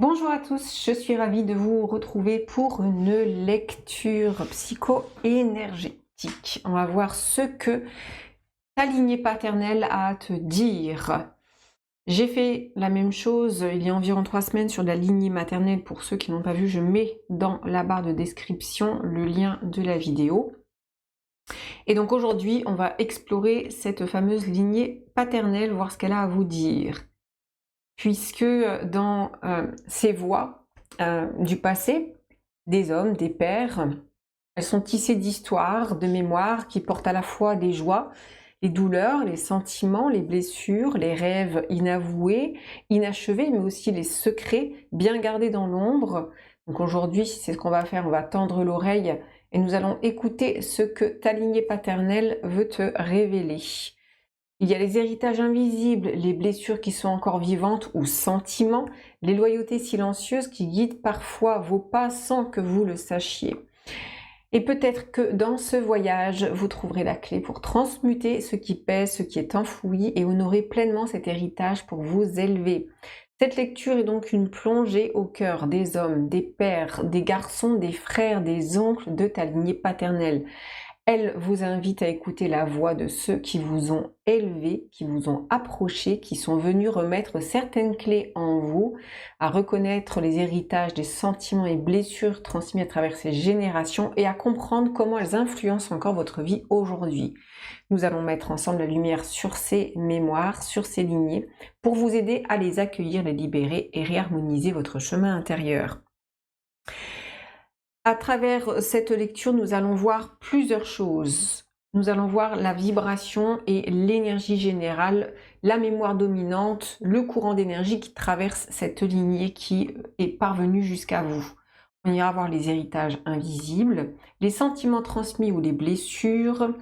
Bonjour à tous, je suis ravie de vous retrouver pour une lecture psycho-énergétique. On va voir ce que ta lignée paternelle a à te dire. J'ai fait la même chose il y a environ 3 semaines sur la lignée maternelle. Pour ceux qui n'ont pas vu, je mets dans la barre de description le lien de la vidéo. Et donc aujourd'hui, on va explorer cette fameuse lignée paternelle, voir ce qu'elle a à vous dire. Puisque dans ces voix du passé, des hommes, des pères, elles sont tissées d'histoires, de mémoires qui portent à la fois des joies, les douleurs, les sentiments, les blessures, les rêves inavoués, inachevés, mais aussi les secrets bien gardés dans l'ombre. Donc aujourd'hui, c'est ce qu'on va faire, on va tendre l'oreille et nous allons écouter ce que ta lignée paternelle veut te révéler. Il y a les héritages invisibles, les blessures qui sont encore vivantes ou sentiments, les loyautés silencieuses qui guident parfois vos pas sans que vous le sachiez. Et peut-être que dans ce voyage, vous trouverez la clé pour transmuter ce qui pèse, ce qui est enfoui et honorer pleinement cet héritage pour vous élever. Cette lecture est donc une plongée au cœur des hommes, des pères, des garçons, des frères, des oncles de ta lignée paternelle. Elle vous invite à écouter la voix de ceux qui vous ont élevé, qui vous ont approché, qui sont venus remettre certaines clés en vous, à reconnaître les héritages des sentiments et blessures transmis à travers ces générations et à comprendre comment elles influencent encore votre vie aujourd'hui. Nous allons mettre ensemble la lumière sur ces mémoires, sur ces lignées, pour vous aider à les accueillir, les libérer et réharmoniser votre chemin intérieur. À travers cette lecture, nous allons voir plusieurs choses. Nous allons voir la vibration et l'énergie générale, la mémoire dominante, le courant d'énergie qui traverse cette lignée qui est parvenue jusqu'à vous. On ira voir les héritages invisibles, les sentiments transmis ou les blessures,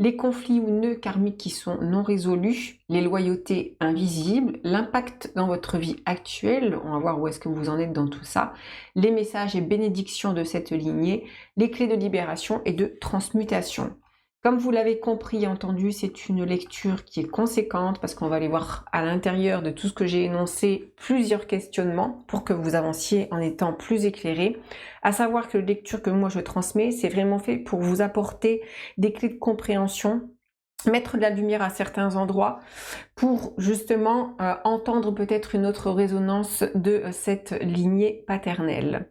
les conflits ou nœuds karmiques qui sont non résolus, les loyautés invisibles, l'impact dans votre vie actuelle, on va voir où est-ce que vous en êtes dans tout ça, les messages et bénédictions de cette lignée, les clés de libération et de transmutation. Comme vous l'avez compris et entendu, c'est une lecture qui est conséquente parce qu'on va aller voir à l'intérieur de tout ce que j'ai énoncé plusieurs questionnements pour que vous avanciez en étant plus éclairé. À savoir que la lecture que moi je transmets, c'est vraiment fait pour vous apporter des clés de compréhension, mettre de la lumière à certains endroits pour justement entendre peut-être une autre résonance de cette lignée paternelle.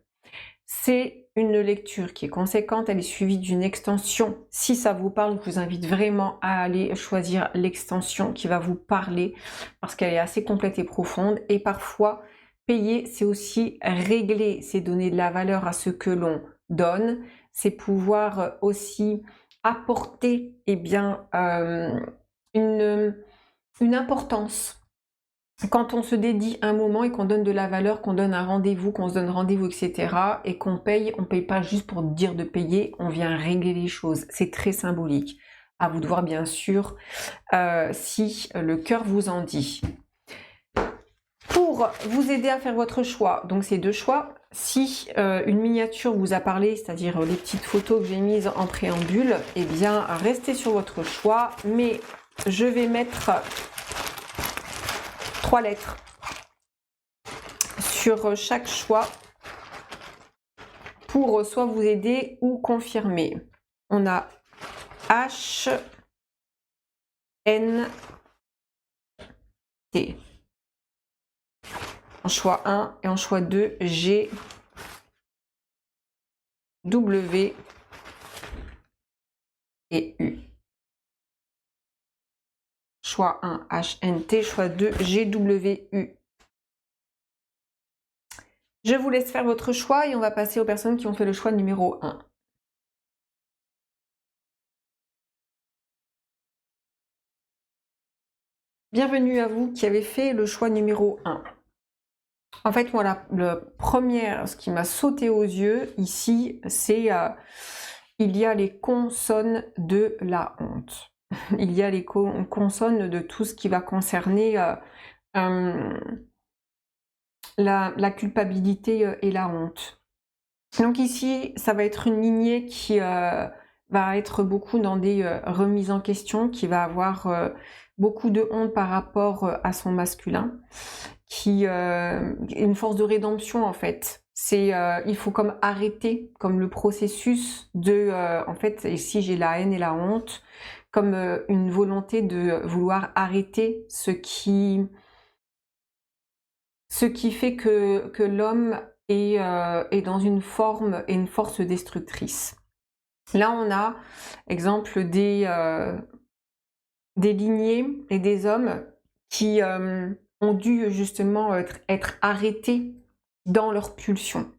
C'est une lecture qui est conséquente, elle est suivie d'une extension. Si ça vous parle, je vous invite vraiment à aller choisir l'extension qui va vous parler parce qu'elle est assez complète et profonde. Et parfois, payer, c'est aussi régler, c'est donner de la valeur à ce que l'on donne, c'est pouvoir aussi apporter une importance. Quand on se dédie un moment et qu'on donne de la valeur, qu'on donne un rendez-vous, qu'on se donne rendez-vous, etc. et qu'on paye, on paye pas juste pour dire de payer, on vient régler les choses. C'est très symbolique. À vous de voir bien sûr si le cœur vous en dit. Pour vous aider à faire votre choix, donc ces deux choix, si une miniature vous a parlé, c'est-à-dire les petites photos que j'ai mises en préambule, eh bien restez sur votre choix, mais je vais mettre 3 lettres sur chaque choix pour soit vous aider ou confirmer. On a H, N, T. En choix 1 et en choix 2, G, W et U. Choix 1, H, N, T. Choix 2, G, W, U. Je vous laisse faire votre choix et on va passer aux personnes qui ont fait le choix numéro 1. Bienvenue à vous qui avez fait le choix numéro 1. En fait, voilà, ce qui m'a sauté aux yeux ici, c'est il y a les consonnes de la honte. Il y a les consonnes de tout ce qui va concerner la culpabilité et la honte. Donc ici, ça va être une lignée qui va être beaucoup dans des remises en question, qui va avoir beaucoup de honte par rapport à son masculin, une force de rédemption en fait. Il faut comme arrêter, comme le processus de, en fait, ici j'ai la haine et la honte, comme une volonté de vouloir arrêter ce qui fait que l'homme est dans une forme et une force destructrice. Là, on a, exemple, des lignées et des hommes qui ont dû justement être arrêtés dans leur pulsion,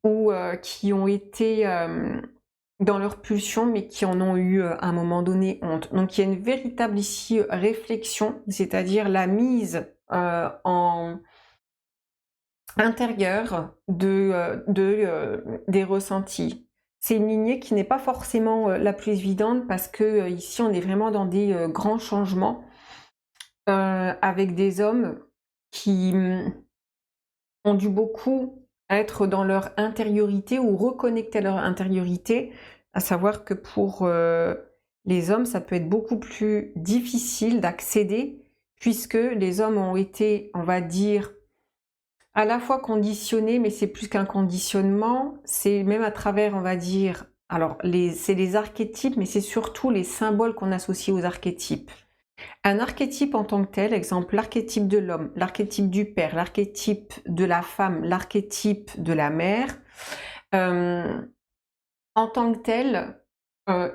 ou qui ont été dans leur pulsion, mais qui en ont eu à un moment donné honte. Donc il y a une véritable ici réflexion, c'est-à-dire la mise en intérieur des ressentis. C'est une lignée qui n'est pas forcément la plus évidente parce que ici on est vraiment dans des grands changements avec des hommes qui ont dû beaucoup être dans leur intériorité ou reconnecter à leur intériorité, à savoir que pour les hommes ça peut être beaucoup plus difficile d'accéder puisque les hommes ont été, on va dire, à la fois conditionné, mais c'est plus qu'un conditionnement, c'est même à travers, on va dire, alors c'est les archétypes, mais c'est surtout les symboles qu'on associe aux archétypes. Un archétype en tant que tel, exemple l'archétype de l'homme, l'archétype du père, l'archétype de la femme, l'archétype de la mère, en tant que tel,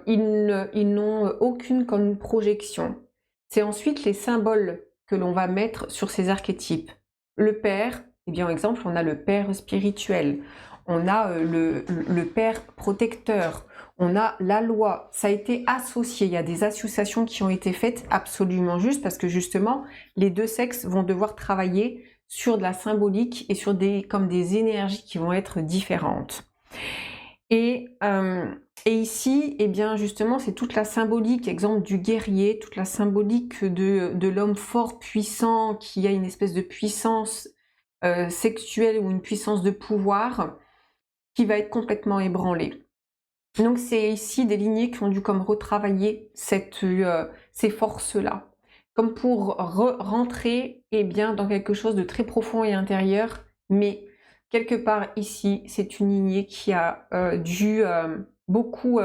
ils n'ont aucune comme projection. C'est ensuite les symboles que l'on va mettre sur ces archétypes. Le père, eh bien, exemple, on a le père spirituel, on a le père protecteur, on a la loi. Ça a été associé, il y a des associations qui ont été faites absolument juste parce que justement, les deux sexes vont devoir travailler sur de la symbolique et sur comme des énergies qui vont être différentes. Et ici, eh bien, justement, c'est toute la symbolique, exemple du guerrier, toute la symbolique de l'homme fort, puissant, qui a une espèce de puissance sexuelle ou une puissance de pouvoir qui va être complètement ébranlée. Donc c'est ici des lignées qui ont dû comme retravailler ces forces-là, comme pour rentrer eh bien, dans quelque chose de très profond et intérieur, mais quelque part ici, c'est une lignée qui a dû beaucoup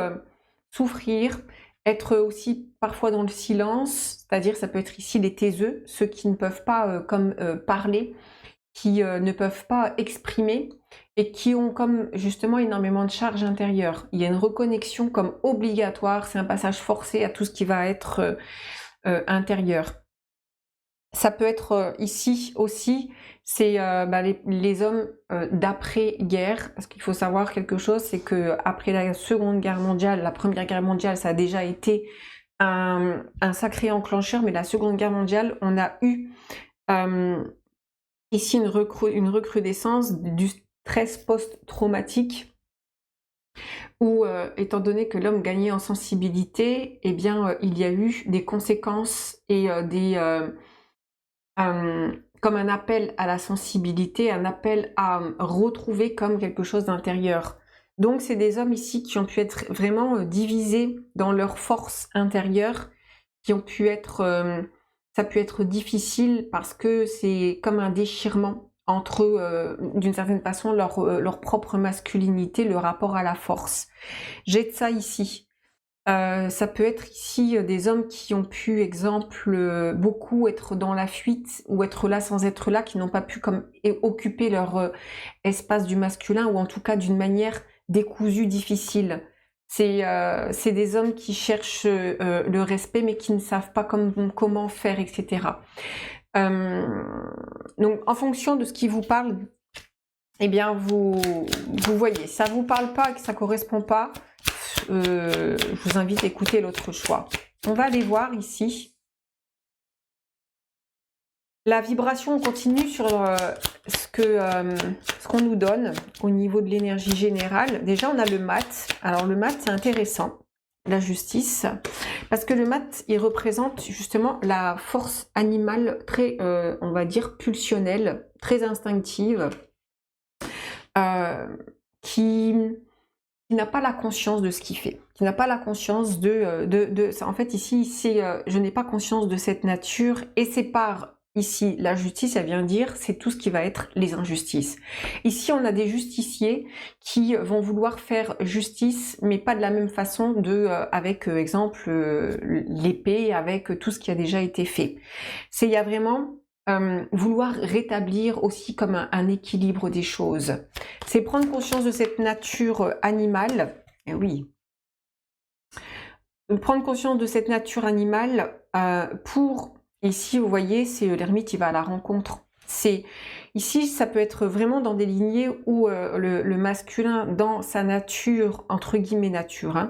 souffrir, être aussi parfois dans le silence, c'est-à-dire ça peut être ici les taiseux, ceux qui ne peuvent pas parler, qui ne peuvent pas exprimer et qui ont comme justement énormément de charge intérieure. Il y a une reconnexion comme obligatoire, c'est un passage forcé à tout ce qui va être intérieur. Ça peut être ici aussi, c'est les hommes d'après-guerre, parce qu'il faut savoir quelque chose, c'est que après la Seconde Guerre mondiale, la Première Guerre mondiale, ça a déjà été un sacré enclencheur, mais la Seconde Guerre mondiale, on a eu ici une recrudescence du stress post-traumatique où, étant donné que l'homme gagnait en sensibilité, eh bien, il y a eu des conséquences et comme un appel à la sensibilité, un appel à retrouver comme quelque chose d'intérieur. Donc c'est des hommes ici qui ont pu être vraiment divisés dans leur force intérieure, qui ont pu être... ça a pu être difficile parce que c'est comme un déchirement entre eux, d'une certaine façon, leur propre masculinité, le rapport à la force. J'ai de ça ici. Ça peut être ici des hommes qui ont pu, exemple, beaucoup être dans la fuite ou être là sans être là, qui n'ont pas pu comme occuper leur espace du masculin ou en tout cas d'une manière décousue, difficile. C'est des hommes qui cherchent le respect mais qui ne savent pas comment faire, etc. Donc en fonction de ce qui vous parle, eh bien vous voyez, ça vous parle pas et que ça correspond pas, je vous invite à écouter l'autre choix. On va aller voir ici. La vibration continue sur ce qu'on nous donne au niveau de l'énergie générale. Déjà, on a le mat. Alors, le mat, c'est intéressant, la justice, parce que le mat, il représente justement la force animale très, on va dire, pulsionnelle, très instinctive, qui n'a pas la conscience de ce qu'il fait, qui n'a pas la conscience en fait, ici, c'est je n'ai pas conscience de cette nature, et c'est par ici, la justice, elle vient dire, c'est tout ce qui va être les injustices. Ici, on a des justiciers qui vont vouloir faire justice, mais pas de la même façon avec, exemple, l'épée, avec tout ce qui a déjà été fait. Il y a vraiment vouloir rétablir aussi comme un équilibre des choses. C'est prendre conscience de cette nature animale, et oui, prendre conscience de cette nature animale pour, ici vous voyez, c'est l'ermite, il va à la rencontre. Ici, ça peut être vraiment dans des lignées où le masculin, dans sa nature, entre guillemets nature, hein,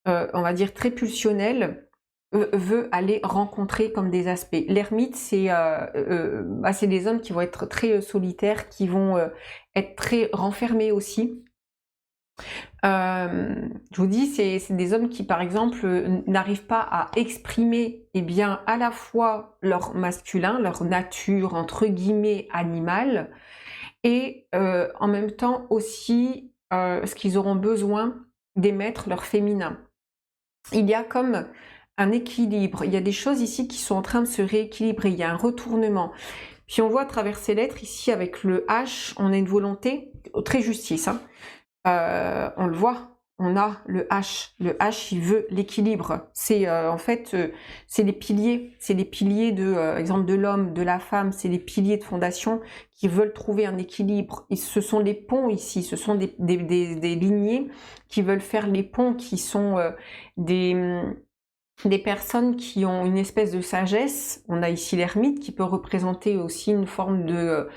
on va dire très pulsionnelle, veut aller rencontrer comme des aspects. L'ermite, c'est des hommes qui vont être très solitaires, qui vont être très renfermés aussi. Je vous dis, c'est des hommes qui, par exemple, n'arrivent pas à exprimer bien, à la fois leur masculin, leur nature, entre guillemets, animale, et en même temps aussi ce qu'ils auront besoin d'émettre leur féminin. Il y a comme un équilibre, il y a des choses ici qui sont en train de se rééquilibrer, il y a un retournement. Puis on voit à travers ces lettres, ici avec le H, on a une volonté, très justice, hein. On le voit, on a le H. Le H, il veut l'équilibre. C'est en fait, c'est les piliers de, exemple de l'homme, de la femme, c'est les piliers de fondation qui veulent trouver un équilibre. Et ce sont les ponts ici, ce sont des lignées qui veulent faire les ponts, qui sont des personnes qui ont une espèce de sagesse. On a ici l'ermite qui peut représenter aussi une forme de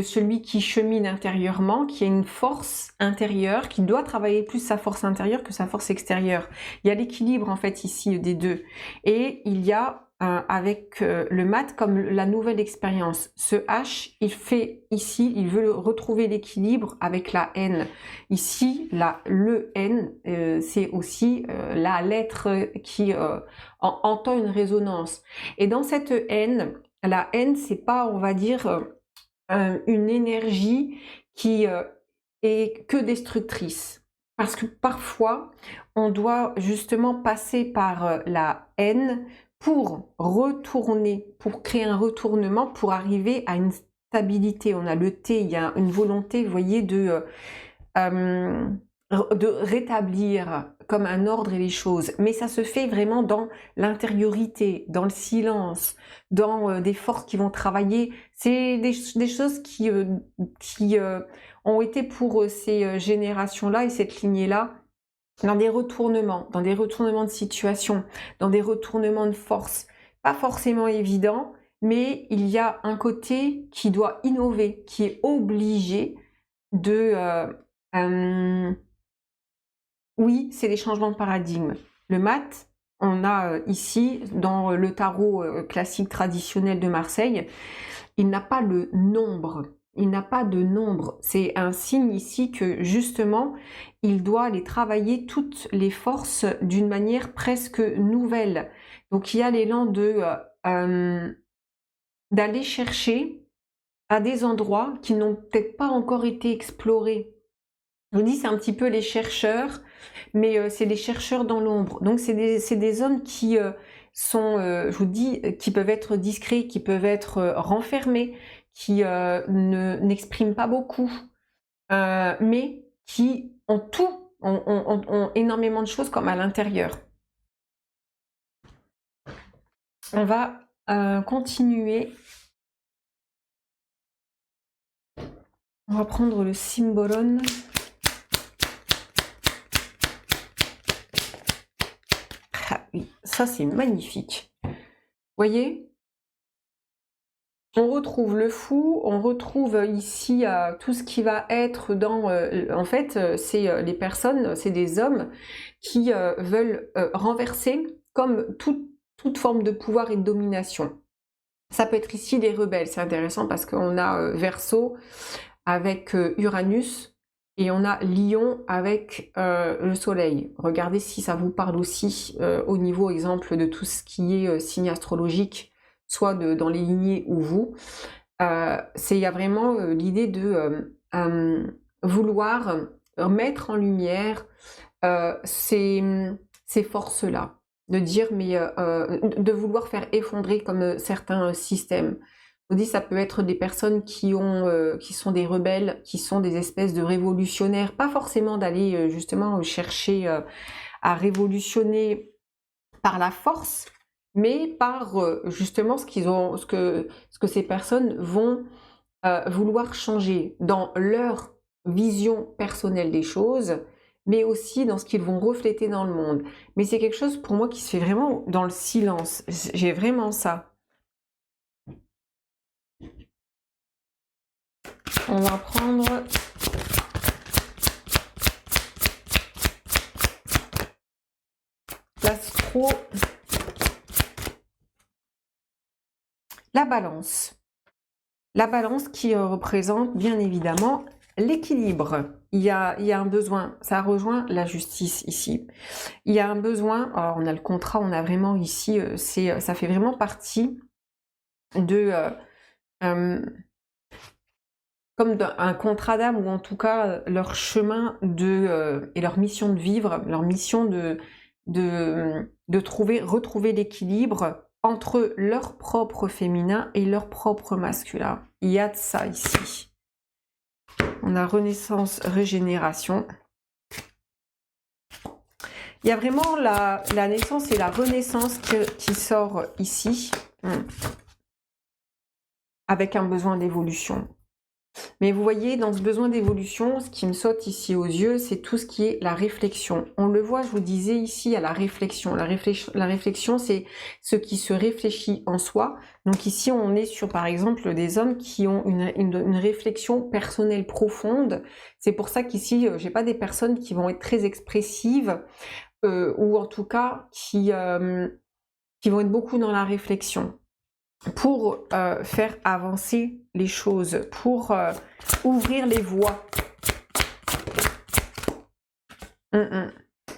celui qui chemine intérieurement, qui a une force intérieure, qui doit travailler plus sa force intérieure que sa force extérieure. Il y a l'équilibre en fait ici des deux. Et il y a avec le mat comme la nouvelle expérience. Ce H, il fait ici, il veut retrouver l'équilibre avec la N. Ici, le N, c'est aussi la lettre qui entend une résonance. Et dans cette N, la haine, c'est pas, on va dire, une énergie qui est que destructrice. Parce que parfois, on doit justement passer par la haine pour retourner, pour créer un retournement, pour arriver à une stabilité. On a le T, il y a une volonté, vous voyez, de rétablir comme un ordre et les choses, mais ça se fait vraiment dans l'intériorité, dans le silence, dans des forces qui vont travailler. C'est des choses qui ont été pour ces générations-là et cette lignée-là, dans des retournements de situation, dans des retournements de force, pas forcément évident, mais il y a un côté qui doit innover, qui est obligé de oui, c'est des changements de paradigme. Le mat, on a ici, dans le tarot classique traditionnel de Marseille, il n'a pas le nombre. Il n'a pas de nombre. C'est un signe ici que, justement, il doit aller travailler toutes les forces d'une manière presque nouvelle. Donc, il y a l'élan d'aller chercher à des endroits qui n'ont peut-être pas encore été explorés. Je vous dis, c'est un petit peu les chercheurs, mais c'est les chercheurs dans l'ombre. Donc c'est des hommes qui sont, je vous dis, qui peuvent être discrets, qui peuvent être renfermés, qui n'expriment pas beaucoup, mais qui ont tout, ont énormément de choses comme à l'intérieur. On va continuer. On va prendre le Symbolon. Ah oui, ça c'est magnifique. Vous voyez? On retrouve le fou, on retrouve ici tout ce qui va être dans... en fait, c'est les personnes, c'est des hommes qui veulent renverser comme toute forme de pouvoir et de domination. Ça peut être ici des rebelles, c'est intéressant parce qu'on a Verseau avec Uranus et on a Lion avec le Soleil. Regardez si ça vous parle aussi au niveau, exemple, de tout ce qui est signe astrologique, soit dans les lignées ou vous. Il y a vraiment l'idée de vouloir mettre en lumière ces forces-là. de dire, mais de vouloir faire effondrer comme certains systèmes. Je vous dis, ça peut être des personnes qui sont des rebelles, qui sont des espèces de révolutionnaires, pas forcément d'aller justement chercher à révolutionner par la force, mais par justement ce que ces personnes vont vouloir changer dans leur vision personnelle des choses, mais aussi dans ce qu'ils vont refléter dans le monde. Mais c'est quelque chose pour moi qui se fait vraiment dans le silence. J'ai vraiment ça. On va prendre l'astro, la balance. La balance qui représente bien évidemment l'équilibre. Il y a un besoin, ça rejoint la justice ici. Il y a un besoin, alors on a le contrat, on a vraiment ici, ça fait vraiment partie de comme d'un contrat d'âme, ou en tout cas leur chemin et leur mission de vivre, leur mission de retrouver l'équilibre entre leur propre féminin et leur propre masculin. Il y a de ça ici. On a renaissance, régénération. Il y a vraiment la naissance et la renaissance qui sort ici, avec un besoin d'évolution. Mais vous voyez, dans ce besoin d'évolution, ce qui me saute ici aux yeux, c'est tout ce qui est la réflexion. On le voit, je vous disais ici, à la réflexion. La réflexion, c'est ce qui se réfléchit en soi. Donc ici, on est sur, par exemple, des hommes qui ont une réflexion personnelle profonde. C'est pour ça qu'ici, j'ai pas des personnes qui vont être très expressives, ou en tout cas, qui vont être beaucoup dans la réflexion, pour faire avancer les choses, pour ouvrir les voies.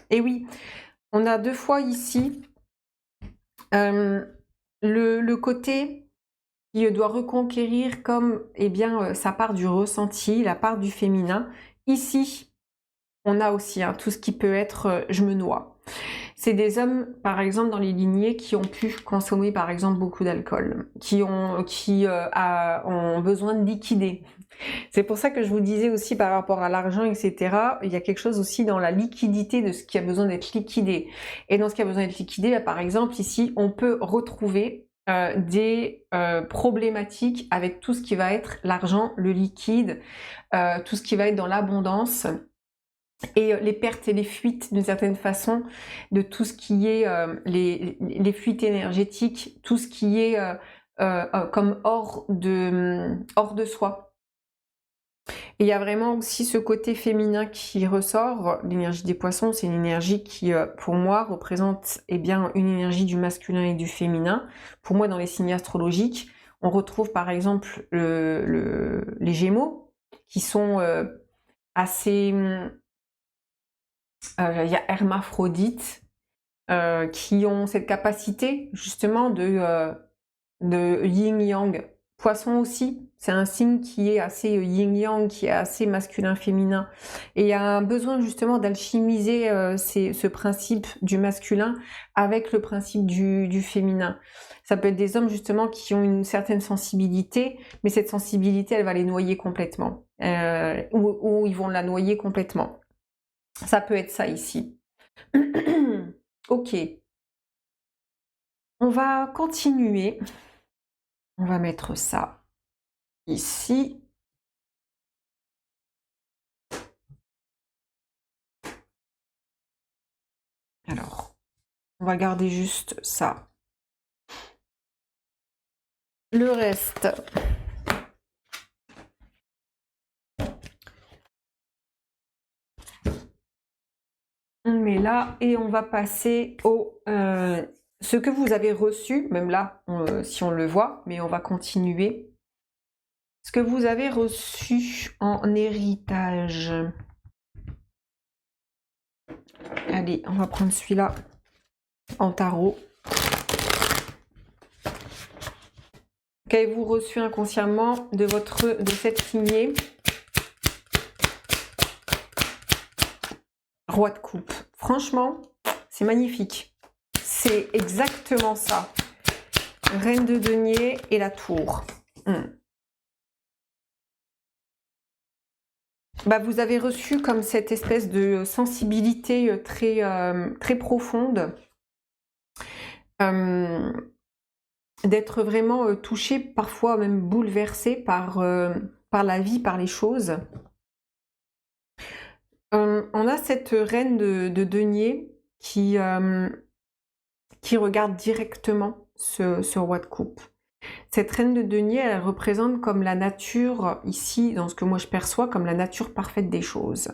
Et oui, on a deux fois ici le côté qui doit reconquérir comme sa part du ressenti, la part du féminin. Ici, on a aussi tout ce qui peut être je me noie. C'est des hommes, par exemple, dans les lignées qui ont pu consommer, par exemple, beaucoup d'alcool, qui ont besoin de liquider. C'est pour ça que je vous disais aussi par rapport à l'argent, etc., il y a quelque chose aussi dans la liquidité de ce qui a besoin d'être liquidé. Et dans ce qui a besoin d'être liquidé, par exemple, ici, on peut retrouver des problématiques avec tout ce qui va être l'argent, le liquide, tout ce qui va être dans l'abondance, et les pertes et les fuites d'une certaine façon, de tout ce qui est les fuites énergétiques, tout ce qui est comme hors de soi. Et il y a vraiment aussi ce côté féminin qui ressort. L'énergie des poissons, c'est une énergie qui, pour moi, représente une énergie du masculin et du féminin. Pour moi, dans les signes astrologiques, on retrouve par exemple les Gémeaux, qui sont assez... il y a hermaphrodites qui ont cette capacité justement de yin-yang. Poisson aussi, c'est un signe qui est assez yin-yang, qui est assez masculin-féminin. Et il y a un besoin justement d'alchimiser ce principe du masculin avec le principe du féminin. Ça peut être des hommes justement qui ont une certaine sensibilité, mais cette sensibilité, elle va les noyer complètement. Ou ils vont la noyer complètement. Ça peut être ça ici. Ok. On va continuer. On va mettre ça ici. Alors, on va garder juste ça. Le reste. On met là et on va passer au ce que vous avez reçu, même là si on le voit, mais on va continuer. Ce que vous avez reçu en héritage. Allez, on va prendre celui-là en tarot. Qu'avez-vous reçu inconsciemment de cette lignée? Roi de coupe. Franchement, c'est magnifique. C'est c'est exactement ça. Reine de denier et la tour. Bah, vous avez reçu comme cette espèce de sensibilité très profonde, d'être vraiment touché, parfois même bouleversé par la vie, par les choses. On a cette reine de denier qui regarde directement ce roi de coupe. Cette reine de denier, elle représente comme la nature, ici, dans ce que moi je perçois, comme la nature parfaite des choses.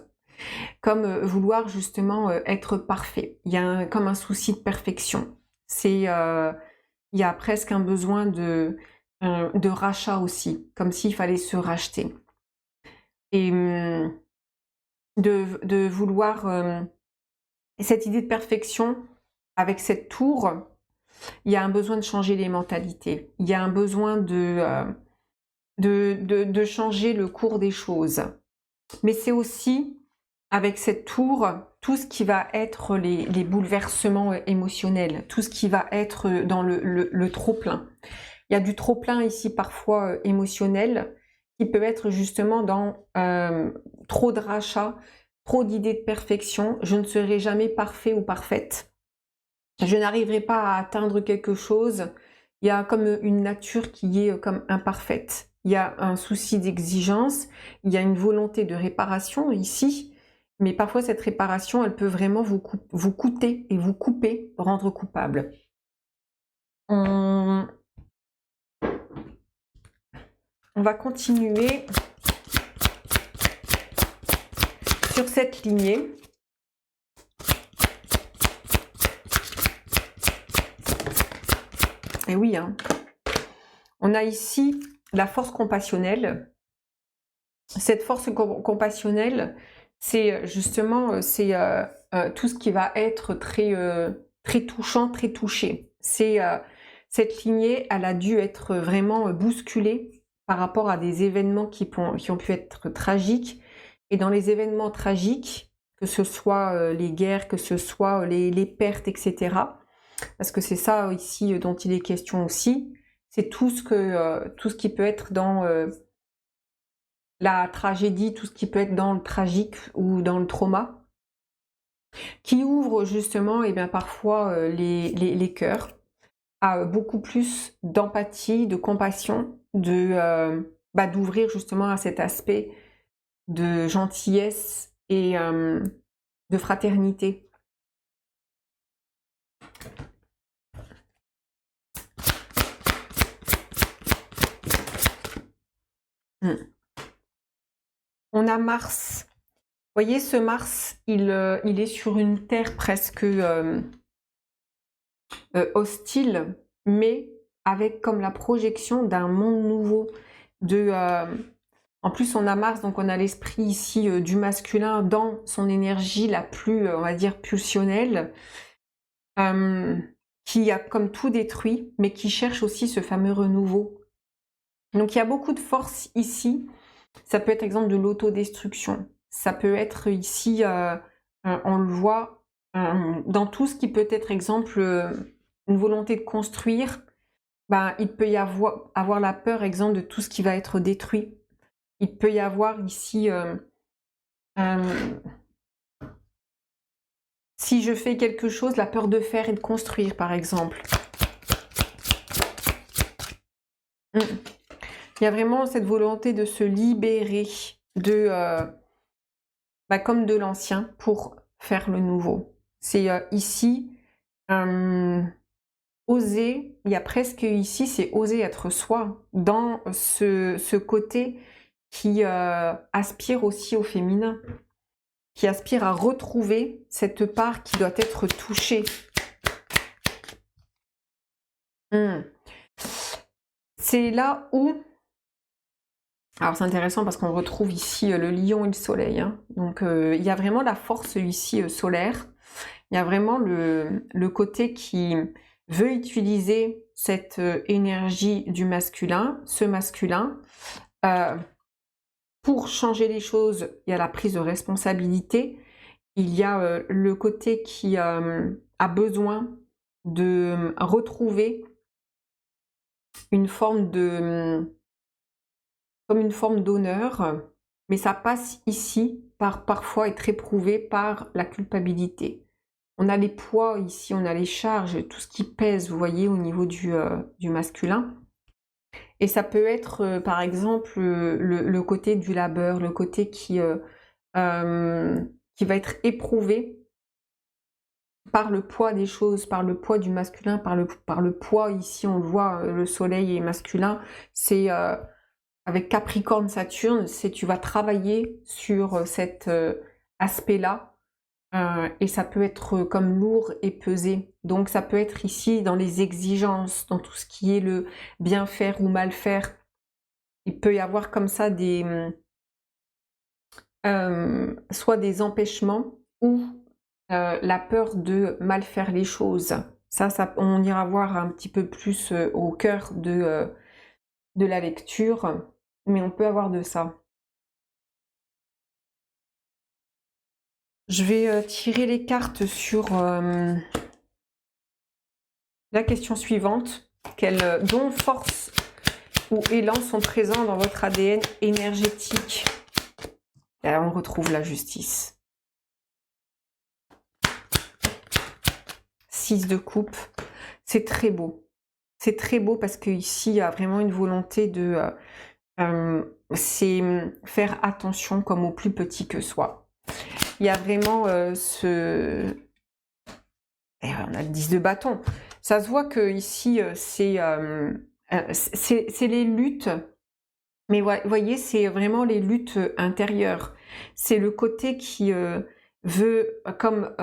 Comme vouloir justement être parfait. Il y a comme un souci de perfection. Il y a presque un besoin de rachat aussi, comme s'il fallait se racheter. Et de vouloir cette idée de perfection avec cette tour, il y a un besoin de changer les mentalités. Il y a un besoin de changer le cours des choses. Mais c'est aussi, avec cette tour, tout ce qui va être les bouleversements émotionnels, tout ce qui va être dans le trop-plein. Il y a du trop-plein ici parfois émotionnel, qui peut être justement dans trop de rachats, trop d'idées de perfection. Je ne serai jamais parfait ou parfaite. Je n'arriverai pas à atteindre quelque chose. Il y a comme une nature qui est comme imparfaite. Il y a un souci d'exigence, il y a une volonté de réparation ici, mais parfois cette réparation, elle peut vraiment vous coûter et vous couper, rendre coupable. On va continuer sur cette lignée. Et oui, hein. On a ici la force compassionnelle. Cette force compassionnelle, c'est justement tout ce qui va être très touchant, très touché. Cette lignée, elle a dû être vraiment bousculée par rapport à des événements qui ont pu être tragiques. Et dans les événements tragiques, que ce soit les guerres, que ce soit les pertes, etc., parce que c'est ça ici dont il est question aussi, c'est tout ce qui peut être dans la tragédie, tout ce qui peut être dans le tragique ou dans le trauma, qui ouvre justement parfois les cœurs à beaucoup plus d'empathie, de compassion, d'ouvrir justement à cet aspect de gentillesse et de fraternité. On a Mars. Vous voyez, ce Mars, il est sur une terre presque hostile, mais avec comme la projection d'un monde nouveau. En plus, on a Mars, donc on a l'esprit ici du masculin dans son énergie la plus, on va dire, pulsionnelle, qui a comme tout détruit, mais qui cherche aussi ce fameux renouveau. Donc il y a beaucoup de force ici. Ça peut être exemple de l'autodestruction. Ça peut être ici, on le voit, dans tout ce qui peut être exemple une volonté de construire, il peut y avoir la peur exemple de tout ce qui va être détruit. Il peut y avoir ici, si je fais quelque chose, la peur de faire et de construire par exemple. Il y a vraiment cette volonté de se libérer comme de l'ancien pour faire le nouveau. C'est ici oser, il y a presque ici, c'est oser être soi dans ce côté qui aspire aussi au féminin, qui aspire à retrouver cette part qui doit être touchée. C'est là où... Alors c'est intéressant parce qu'on retrouve ici le lion et le soleil. Hein. Donc il y a vraiment la force ici solaire. Il y a vraiment le côté qui veut utiliser cette énergie du masculin, ce masculin. Pour changer les choses, il y a la prise de responsabilité. Il y a le côté qui a besoin de retrouver une forme de comme une forme d'honneur, mais ça passe ici par parfois être éprouvé par la culpabilité. On a les poids ici, on a les charges, tout ce qui pèse, vous voyez, au niveau du masculin. Et ça peut être, par exemple, le côté du labeur, le côté qui va être éprouvé par le poids des choses, par le poids du masculin, par le poids, ici on le voit, le soleil est masculin, c'est avec Capricorne, Saturne, c'est tu vas travailler sur cet aspect-là, et ça peut être comme lourd et pesé. Donc ça peut être ici dans les exigences, dans tout ce qui est le bien faire ou mal faire. Il peut y avoir comme ça des soit des empêchements ou la peur de mal faire les choses. Ça, on ira voir un petit peu plus au cœur de la lecture, mais on peut avoir de ça. Je vais tirer les cartes sur la question suivante. Quels dons, force ou élan sont présents dans votre ADN énergétique? Et là, on retrouve la justice. 6 de coupe. C'est très beau. C'est très beau parce qu'ici, il y a vraiment une volonté de... c'est faire attention comme au plus petit que soi. Il y a vraiment ce... Et on a le 10 de bâton. Ça se voit que ici, c'est les luttes. Mais vous voyez, c'est vraiment les luttes intérieures. C'est le côté qui veut comme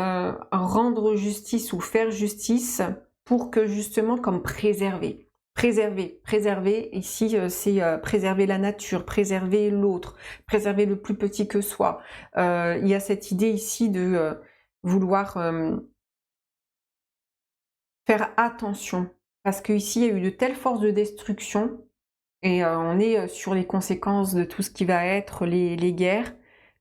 rendre justice ou faire justice pour que justement comme préserver. Préserver, ici c'est préserver la nature, préserver l'autre, préserver le plus petit que soi. Il y a cette idée ici de vouloir faire attention, parce qu'ici il y a eu de telles forces de destruction, et on est sur les conséquences de tout ce qui va être les guerres.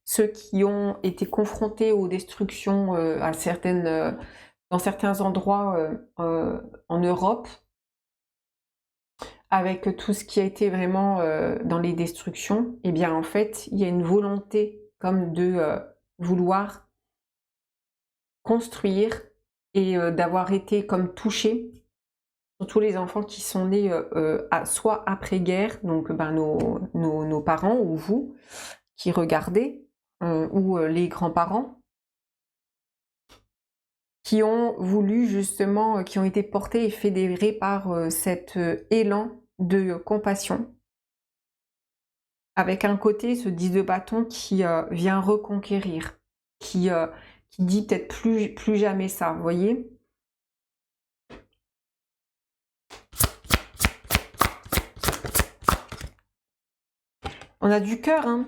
Ceux qui ont été confrontés aux destructions dans certains endroits en Europe, avec tout ce qui a été vraiment dans les destructions, eh bien en fait, il y a une volonté comme de vouloir construire et d'avoir été comme touchés, surtout les enfants qui sont nés soit après-guerre, donc nos parents ou vous qui regardez, ou les grands-parents, qui ont voulu justement, qui ont été portés et fédérés par cet élan de compassion, avec un côté, ce 10 de bâton qui vient reconquérir, qui dit peut-être plus jamais ça, vous voyez? On a du cœur, hein.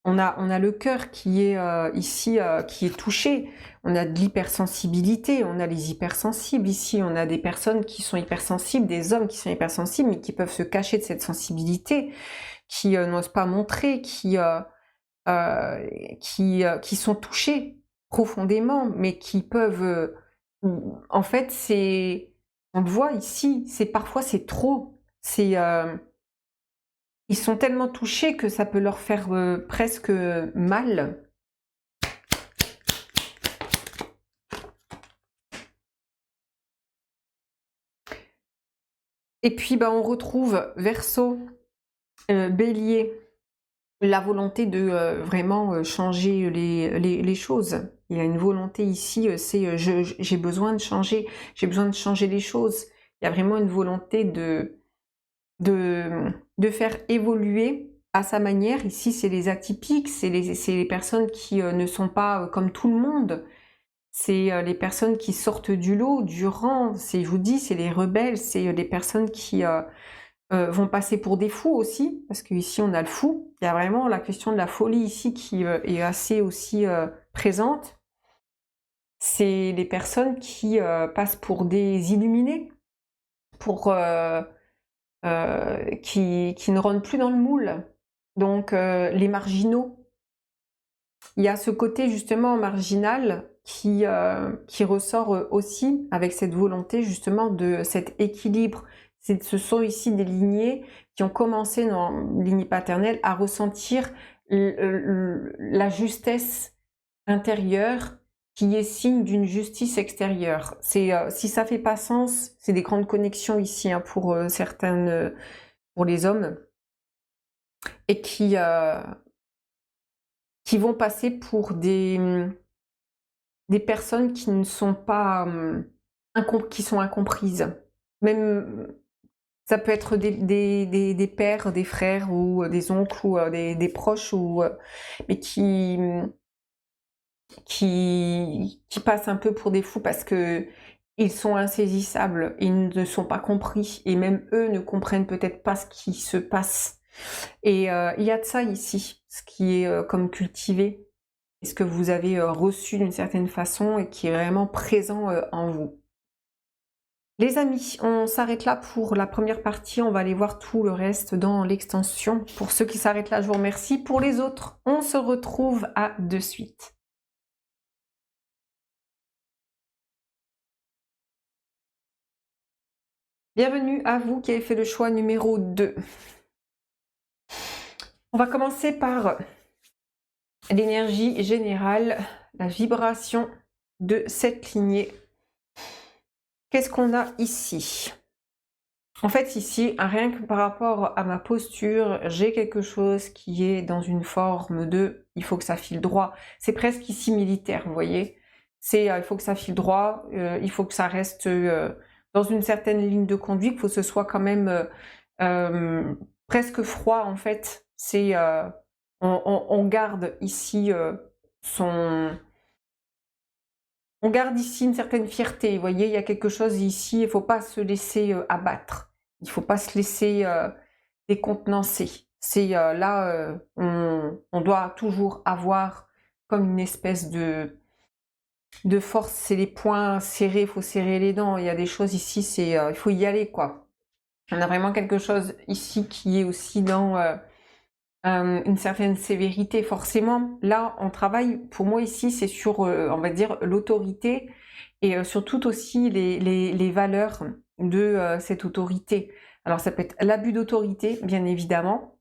On a le cœur qui est ici, qui est touché. On a de l'hypersensibilité, on a les hypersensibles ici. On a des personnes qui sont hypersensibles, des hommes qui sont hypersensibles, mais qui peuvent se cacher de cette sensibilité, qui n'osent pas montrer, qui sont touchés profondément, mais qui peuvent... en fait, on le voit ici, parfois c'est trop. Ils sont tellement touchés que ça peut leur faire presque mal. Et puis, on retrouve Verseau, Bélier, la volonté de vraiment changer les choses. Il y a une volonté ici, c'est j'ai besoin de changer les choses. Il y a vraiment une volonté de faire évoluer à sa manière. Ici, c'est les atypiques, c'est les personnes qui ne sont pas comme tout le monde. C'est les personnes qui sortent du lot, du rang. Je vous dis, c'est les rebelles, c'est les personnes qui vont passer pour des fous aussi, parce qu'ici, on a le fou. Il y a vraiment la question de la folie ici qui est assez aussi présente. C'est les personnes qui passent pour des illuminés, pour... qui ne rentrent plus dans le moule. Donc les marginaux, il y a ce côté justement marginal qui ressort aussi avec cette volonté justement de cet équilibre. Ce sont ici des lignées qui ont commencé dans lignée paternelle à ressentir la justesse intérieure qui est signe d'une justice extérieure. Si ça fait pas sens, c'est des grandes connexions ici hein, pour certaines, pour les hommes, et qui vont passer pour des personnes qui ne sont pas qui sont incomprises. Même ça peut être des pères, des frères ou des oncles ou des proches mais qui passent un peu pour des fous parce que ils sont insaisissables, ils ne sont pas compris et même eux ne comprennent peut-être pas ce qui se passe. Et il y a de ça ici, ce qui est comme cultivé, et ce que vous avez reçu d'une certaine façon et qui est vraiment présent en vous. Les amis, on s'arrête là pour la première partie, on va aller voir tout le reste dans l'extension. Pour ceux qui s'arrêtent là, je vous remercie. Pour les autres, on se retrouve à de suite. Bienvenue à vous qui avez fait le choix numéro 2. On va commencer par l'énergie générale, la vibration de cette lignée. Qu'est-ce qu'on a ici? En fait, ici, rien que par rapport à ma posture, j'ai quelque chose qui est dans une forme de « il faut que ça file droit ». C'est presque ici militaire, vous voyez. C'est il faut que ça file droit, il faut que ça reste dans une certaine ligne de conduite, il faut que ce soit quand même presque froid, en fait. C'est on garde ici on garde ici une certaine fierté, vous voyez, il y a quelque chose ici, il ne faut pas se laisser abattre, il ne faut pas se laisser décontenancer. C'est là, on doit toujours avoir comme une espèce de force, c'est les poings serrés, il faut serrer les dents, il y a des choses ici, il faut y aller, quoi. On a vraiment quelque chose ici qui est aussi dans une certaine sévérité, forcément. Là, on travaille, pour moi ici, c'est sur, on va dire, l'autorité et surtout aussi les valeurs de cette autorité. Alors, ça peut être l'abus d'autorité, bien évidemment.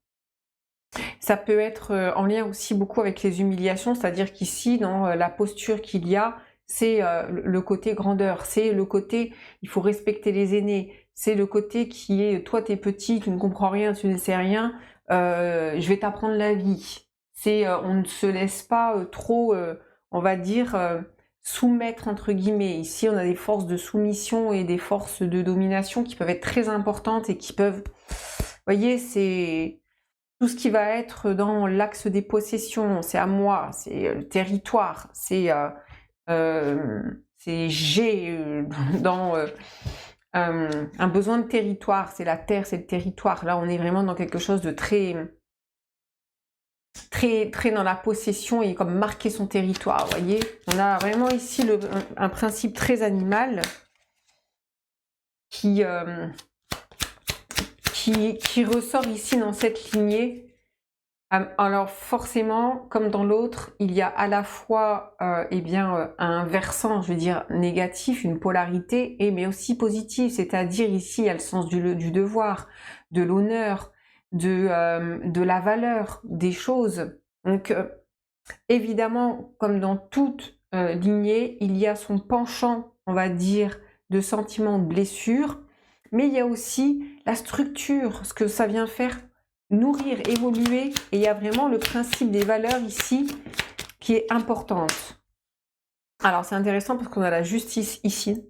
Ça peut être en lien aussi beaucoup avec les humiliations, c'est-à-dire qu'ici, dans la posture qu'il y a, c'est le côté grandeur, c'est le côté, il faut respecter les aînés, c'est le côté qui est, toi t'es petit, tu ne comprends rien, tu ne sais rien, je vais t'apprendre la vie. C'est, on ne se laisse pas trop, on va dire, soumettre entre guillemets. Ici, on a des forces de soumission et des forces de domination qui peuvent être très importantes et qui peuvent, vous voyez, c'est tout ce qui va être dans l'axe des possessions, c'est à moi, c'est le territoire, c'est j'ai dans un besoin de territoire, c'est la terre, c'est le territoire. Là, on est vraiment dans quelque chose de très dans la possession et comme marquer son territoire, vous voyez. On a vraiment ici un principe très animal qui ressort ici dans cette lignée. Alors forcément, comme dans l'autre, il y a à la fois un versant, je veux dire, négatif, une polarité, mais aussi positive, c'est-à-dire ici, il y a le sens du devoir, de l'honneur, de la valeur, des choses. Donc, évidemment, comme dans toute lignée, il y a son penchant, on va dire, de sentiments de blessure, mais il y a aussi la structure, ce que ça vient faire nourrir, évoluer, et il y a vraiment le principe des valeurs ici qui est importante. Alors c'est intéressant parce qu'on a la justice ici,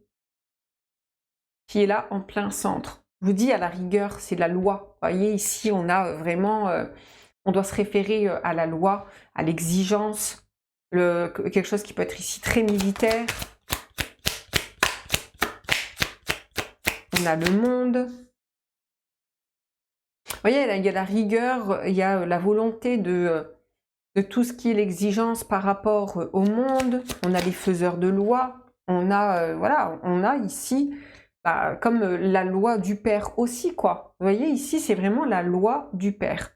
qui est là en plein centre. Je vous dis, à la rigueur, c'est la loi. Vous voyez, ici, on a vraiment, on doit se référer à la loi, à l'exigence, quelque chose qui peut être ici très militaire. On a le monde. Vous voyez, il y a la rigueur, il y a la volonté de tout ce qui est l'exigence par rapport au monde. On a les faiseurs de loi. On a, voilà, on a ici comme la loi du Père aussi, quoi. Vous voyez, ici, c'est vraiment la loi du Père.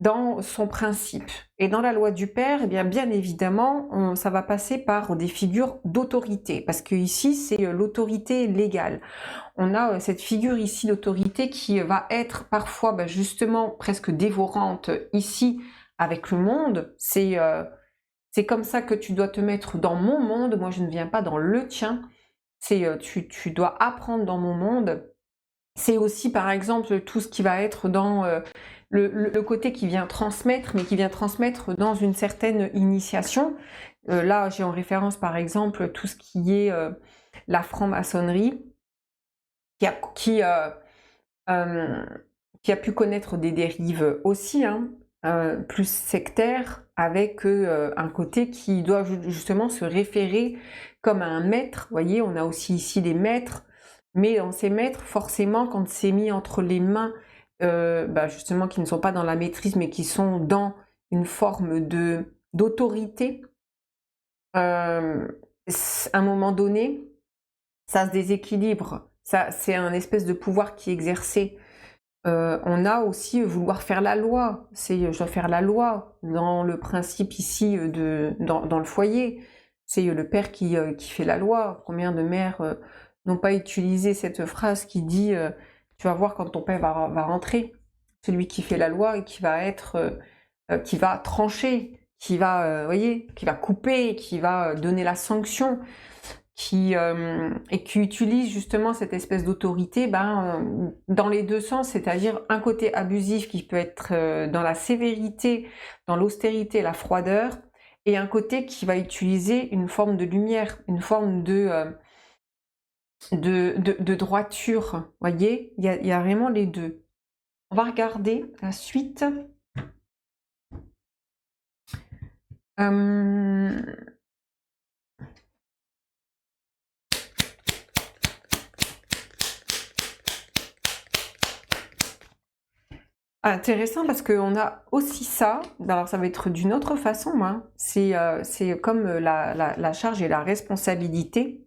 dans son principe. Et dans la loi du père, eh bien évidemment, ça va passer par des figures d'autorité, parce que ici, c'est l'autorité légale. On a cette figure ici d'autorité qui va être parfois justement presque dévorante ici avec le monde. C'est comme ça que tu dois te mettre dans mon monde, moi je ne viens pas dans le tien. Tu dois apprendre dans mon monde. C'est aussi par exemple tout ce qui va être dans le côté qui vient transmettre, mais qui vient transmettre dans une certaine initiation. Là j'ai en référence par exemple tout ce qui est la franc-maçonnerie, qui a pu connaître des dérives aussi, hein, plus sectaires, avec un côté qui doit justement se référer comme à un maître. Vous voyez, on a aussi ici des maîtres, mais dans ces maîtres, forcément, quand c'est mis entre les mains, justement, qui ne sont pas dans la maîtrise, mais qui sont dans une forme d'autorité, à un moment donné, ça se déséquilibre. Ça, c'est un espèce de pouvoir qui est exercé. On a aussi vouloir faire la loi. Je dois faire la loi dans le principe ici dans le foyer. C'est le père qui fait la loi. Combien de mères n'ont pas utilisé cette phrase qui dit tu vas voir quand ton père va rentrer, celui qui fait la loi et qui va être qui va trancher, qui va voyez, qui va couper, qui va donner la sanction, et qui utilise justement cette espèce d'autorité dans les deux sens, c'est-à-dire un côté abusif qui peut être dans la sévérité, dans l'austérité, la froideur, et un côté qui va utiliser une forme de lumière, une forme de droiture. Voyez, il y a vraiment les deux. On va regarder la suite. Intéressant parce qu'on a aussi ça, alors ça va être d'une autre façon, hein. C'est comme la charge et la responsabilité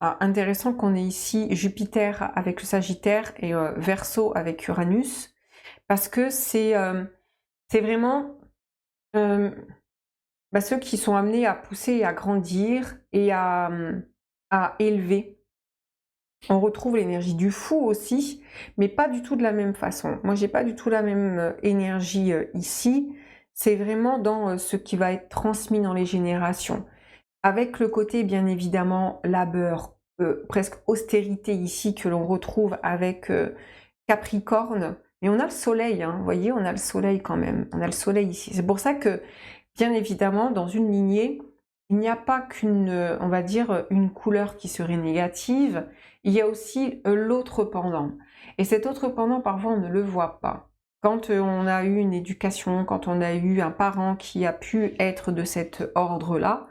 intéressant qu'on ait ici Jupiter avec le Sagittaire et Verseau avec Uranus, parce que c'est vraiment ceux qui sont amenés à pousser et à grandir et à élever. On retrouve l'énergie du fou aussi, mais pas du tout de la même façon. Moi, j'ai pas du tout la même énergie ici. C'est vraiment dans ce qui va être transmis dans les générations. Avec le côté, bien évidemment, labeur, presque austérité ici, que l'on retrouve avec Capricorne. Mais on a le soleil, hein, vous voyez, on a le soleil quand même. On a le soleil ici. C'est pour ça que, bien évidemment, dans une lignée, il n'y a pas qu'une, on va dire, une couleur qui serait négative, il y a aussi l'autre pendant. Et cet autre pendant, parfois, on ne le voit pas. Quand on a eu une éducation, quand on a eu un parent qui a pu être de cet ordre-là,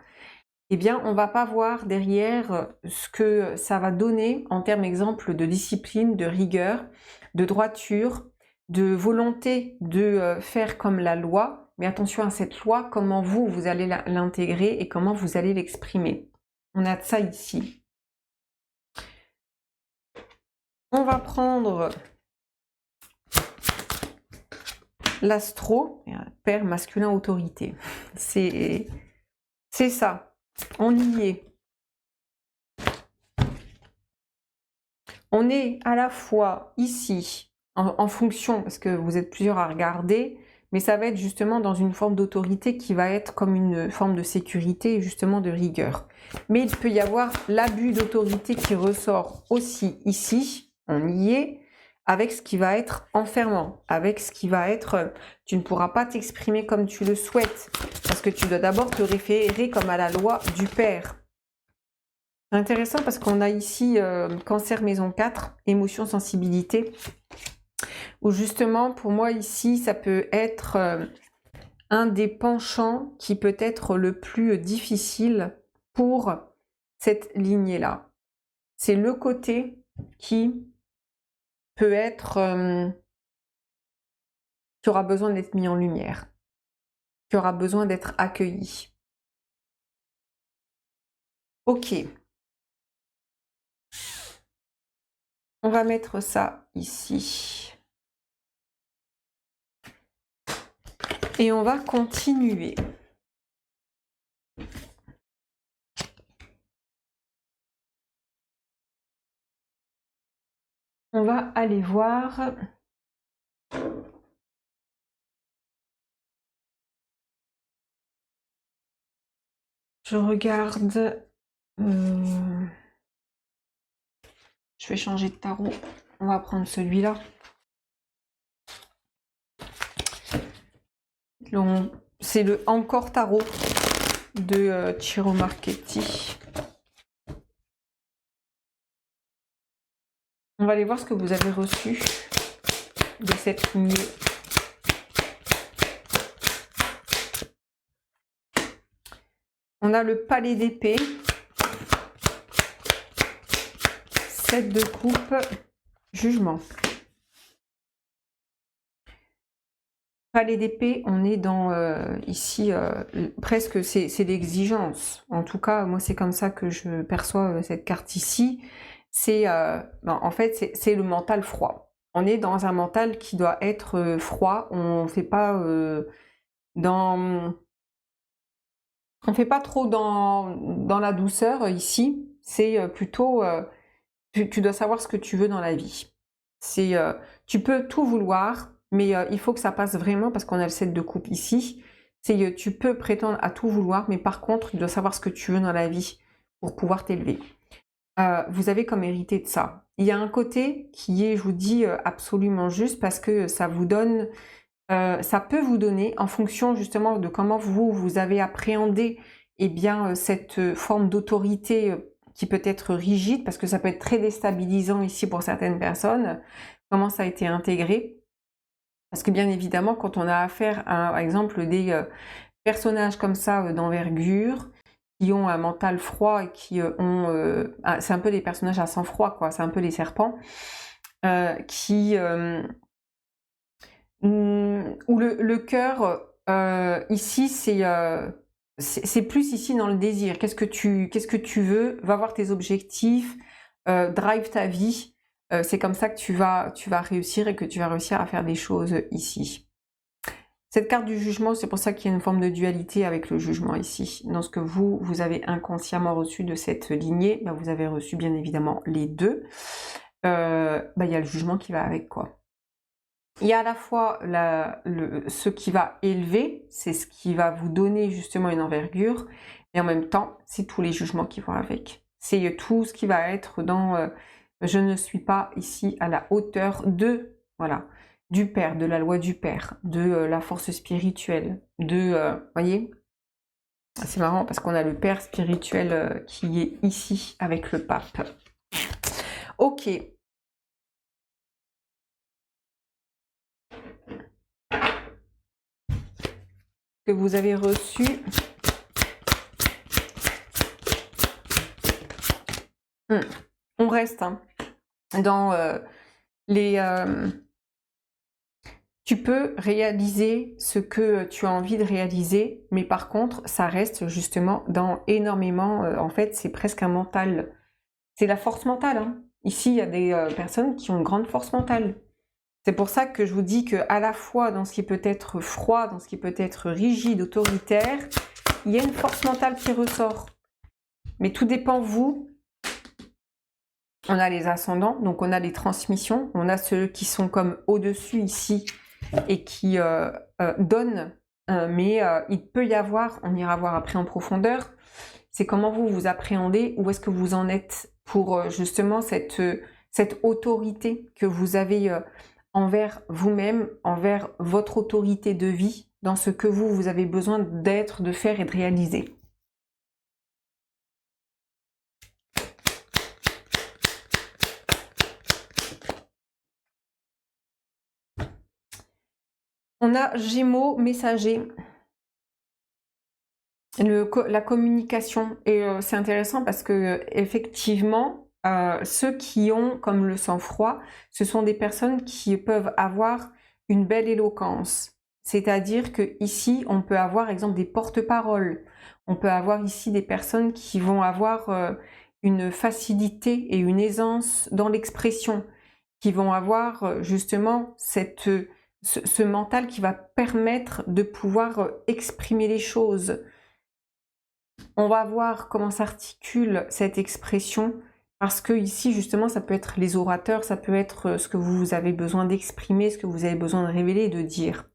eh bien, on va pas voir derrière ce que ça va donner en termes, exemple, de discipline, de rigueur, de droiture, de volonté de faire comme la loi. Mais attention à cette loi, comment vous allez l'intégrer et comment vous allez l'exprimer. On a de ça ici. On va prendre l'astro, père masculin autorité. C'est ça, on y est. On est à la fois ici, en fonction, parce que vous êtes plusieurs à regarder, mais ça va être justement dans une forme d'autorité qui va être comme une forme de sécurité et justement de rigueur. Mais il peut y avoir l'abus d'autorité qui ressort aussi ici, on y est, avec ce qui va être enfermant, avec ce qui va être, tu ne pourras pas t'exprimer comme tu le souhaites, parce que tu dois d'abord te référer comme à la loi du père. C'est intéressant parce qu'on a ici Cancer maison 4, émotion, sensibilité, où justement pour moi ici ça peut être un des penchants qui peut être le plus difficile pour cette lignée-là. C'est le côté qui peut être, qui aura besoin d'être mis en lumière, qui aura besoin d'être accueilli. Ok. On va mettre ça ici. Et on va continuer. On va aller voir. Je regarde. Je vais changer de tarot. On va prendre celui-là. C'est le Encore Tarot de Ciro Marchetti. On va aller voir ce que vous avez reçu de cette lignée. On a le palais d'épée, 7 de coupe, jugement. Palais d'épée, on est dans ici presque c'est l'exigence. En tout cas, moi c'est comme ça que je perçois cette carte ici. C'est en fait c'est le mental froid. On est dans un mental qui doit être froid. On fait pas on fait pas trop dans la douceur ici. C'est plutôt tu dois savoir ce que tu veux dans la vie. C'est tu peux tout vouloir, mais il faut que ça passe vraiment parce qu'on a le 7 de coupe ici. C'est tu peux prétendre à tout vouloir, mais par contre, tu dois savoir ce que tu veux dans la vie pour pouvoir t'élever. Vous avez comme hérité de ça. Il y a un côté qui est, je vous dis, absolument juste parce que ça vous donne, ça peut vous donner, en fonction justement de comment vous avez appréhendé eh bien, cette forme d'autorité qui peut être rigide, parce que ça peut être très déstabilisant ici pour certaines personnes, comment ça a été intégré. Parce que bien évidemment, quand on a affaire à, par exemple, des personnages comme ça d'envergure, qui ont un mental froid et qui ont... c'est un peu des personnages à sang froid, quoi. C'est un peu les serpents, qui... où le cœur, ici, c'est plus ici dans le désir. Qu'est-ce que tu veux? Va voir tes objectifs, drive ta vie. C'est comme ça que tu vas réussir et que tu vas réussir à faire des choses ici. Cette carte du jugement, c'est pour ça qu'il y a une forme de dualité avec le jugement ici. Dans ce que vous avez inconsciemment reçu de cette lignée, vous avez reçu bien évidemment les deux. Il y a le jugement qui va avec, quoi. Il y a à la fois ce qui va élever, c'est ce qui va vous donner justement une envergure, et en même temps, c'est tous les jugements qui vont avec. C'est tout ce qui va être dans je ne suis pas ici à la hauteur de, voilà, du Père, de la loi du Père, de la force spirituelle, de, voyez, c'est marrant parce qu'on a le Père spirituel qui est ici avec le Pape. Ok. Que vous avez reçu. On reste hein, dans les... tu peux réaliser ce que tu as envie de réaliser, mais par contre, ça reste justement dans énormément... en fait, c'est presque un mental. C'est la force mentale. Hein. Ici, il y a des personnes qui ont une grande force mentale. C'est pour ça que je vous dis qu'à la fois dans ce qui peut être froid, dans ce qui peut être rigide, autoritaire, il y a une force mentale qui ressort. Mais tout dépend de vous. On a les ascendants, donc on a les transmissions, on a ceux qui sont comme au-dessus ici et qui donnent, mais il peut y avoir, on ira voir après en profondeur, c'est comment vous appréhendez, où est-ce que vous en êtes pour justement cette autorité que vous avez envers vous-même, envers votre autorité de vie, dans ce que vous avez besoin d'être, de faire et de réaliser. On a Gémeaux, messager. La communication. Et c'est intéressant parce que effectivement, ceux qui ont comme le sang-froid, ce sont des personnes qui peuvent avoir une belle éloquence. C'est-à-dire que ici, on peut avoir, exemple, des porte-paroles. On peut avoir ici des personnes qui vont avoir une facilité et une aisance dans l'expression, qui vont avoir justement cette ce mental qui va permettre de pouvoir exprimer les choses. On va voir comment s'articule cette expression, parce que ici, justement, ça peut être les orateurs, ça peut être ce que vous avez besoin d'exprimer, ce que vous avez besoin de révéler et de dire.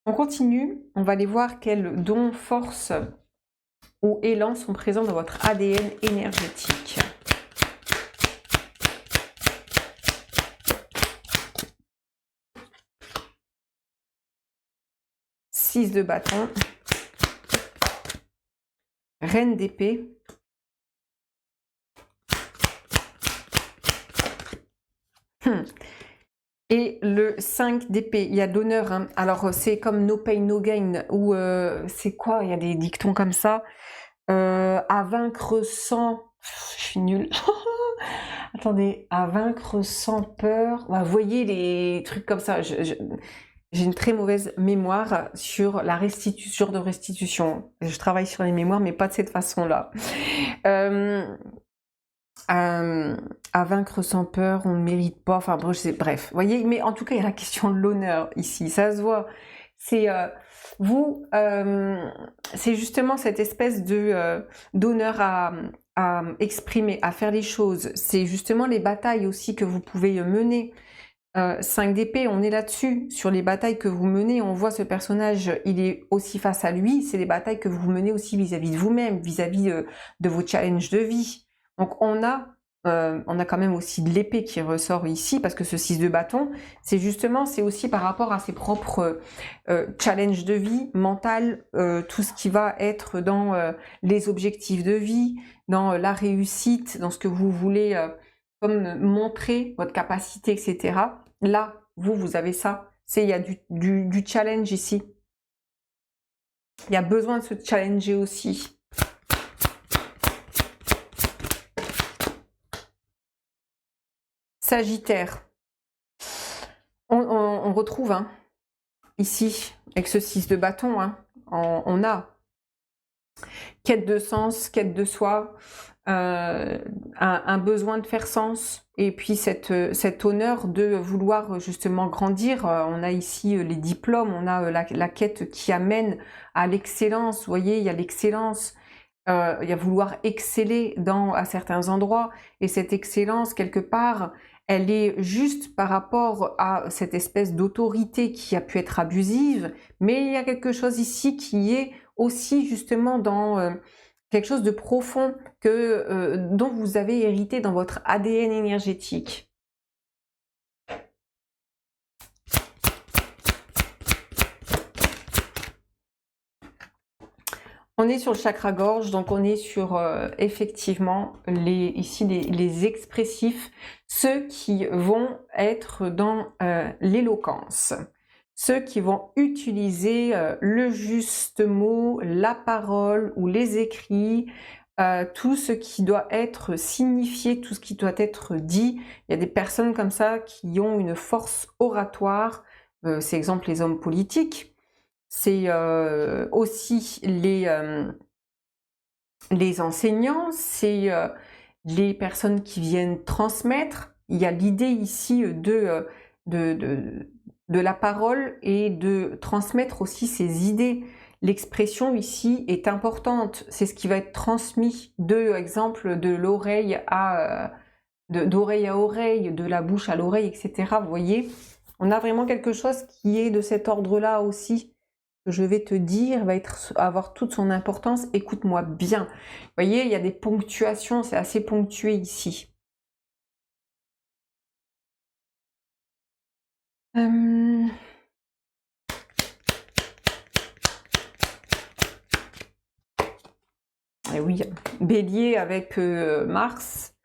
On continue, on va aller voir quels dons, forces ou élans sont présents dans votre ADN énergétique. Six de bâton, reine d'épée, et le 5 d'épée. Il y a de l'honneur, hein. Alors c'est comme no pain no gain, ou c'est quoi, il y a des dictons comme ça, à vaincre sans... Je suis nulle. Attendez, à vaincre sans peur. Bah, vous voyez les trucs comme ça. J'ai une très mauvaise mémoire sur la restitution, de restitution. Je travaille sur les mémoires, mais pas de cette façon-là. À vaincre sans peur, on ne mérite pas. Enfin, bref, vous voyez. Mais en tout cas, il y a la question de l'honneur ici. Ça se voit. C'est c'est justement cette espèce de d'honneur à exprimer, à faire les choses. C'est justement les batailles aussi que vous pouvez mener. 5 d'épée, on est là-dessus, sur les batailles que vous menez. On voit ce personnage, il est aussi face à lui. C'est les batailles que vous menez aussi vis-à-vis de vous-même, vis-à-vis de vos challenges de vie. Donc on a quand même aussi de l'épée qui ressort ici, parce que ce 6 de bâton, c'est justement, c'est aussi par rapport à ses propres challenges de vie, mental, tout ce qui va être dans les objectifs de vie, dans la réussite, dans ce que vous voulez comme montrer, votre capacité, etc. Là, vous avez ça. Il y a du challenge ici. Il y a besoin de se challenger aussi. Sagittaire. On retrouve hein, ici, avec ce 6 de bâton, hein, on a quête de sens, quête de soi, un besoin de faire sens, et puis cet honneur de vouloir justement grandir. On a ici les diplômes, on a la quête qui amène à l'excellence. Vous voyez, il y a l'excellence. Il y a vouloir exceller à certains endroits, et cette excellence, quelque part, elle est juste par rapport à cette espèce d'autorité qui a pu être abusive, mais il y a quelque chose ici qui est aussi justement dans quelque chose de profond dont vous avez hérité dans votre ADN énergétique. On est sur le chakra gorge, donc on est sur effectivement ici les expressifs, ceux qui vont être dans l'éloquence, ceux qui vont utiliser le juste mot, la parole ou les écrits, tout ce qui doit être signifié, tout ce qui doit être dit. Il y a des personnes comme ça qui ont une force oratoire, c'est exemple les hommes politiques. C'est aussi les enseignants, c'est les personnes qui viennent transmettre. Il y a l'idée ici de la parole et de transmettre aussi ses idées. L'expression ici est importante. C'est ce qui va être transmis exemple de l'oreille d'oreille à oreille, de la bouche à l'oreille, etc. Vous voyez, on a vraiment quelque chose qui est de cet ordre-là aussi. Que je vais te dire va avoir toute son importance. Écoute-moi bien. Vous voyez, il y a des ponctuations, c'est assez ponctué ici. Et oui, Bélier avec Mars.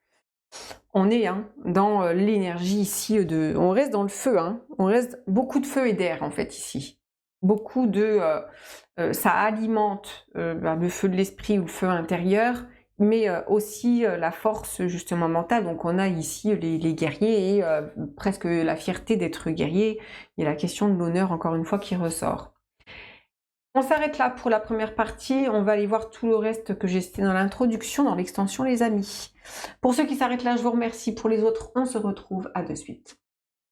On est dans l'énergie ici on reste dans le feu, on reste beaucoup de feu et d'air en fait ici. Beaucoup de... ça alimente le feu de l'esprit ou le feu intérieur, mais aussi la force justement mentale. Donc on a ici les guerriers et presque la fierté d'être guerrier. Il y a la question de l'honneur encore une fois qui ressort. On s'arrête là pour la première partie, on va aller voir tout le reste que j'ai cité dans l'introduction, dans l'extension les amis. Pour ceux qui s'arrêtent là, je vous remercie. Pour les autres, on se retrouve à de suite.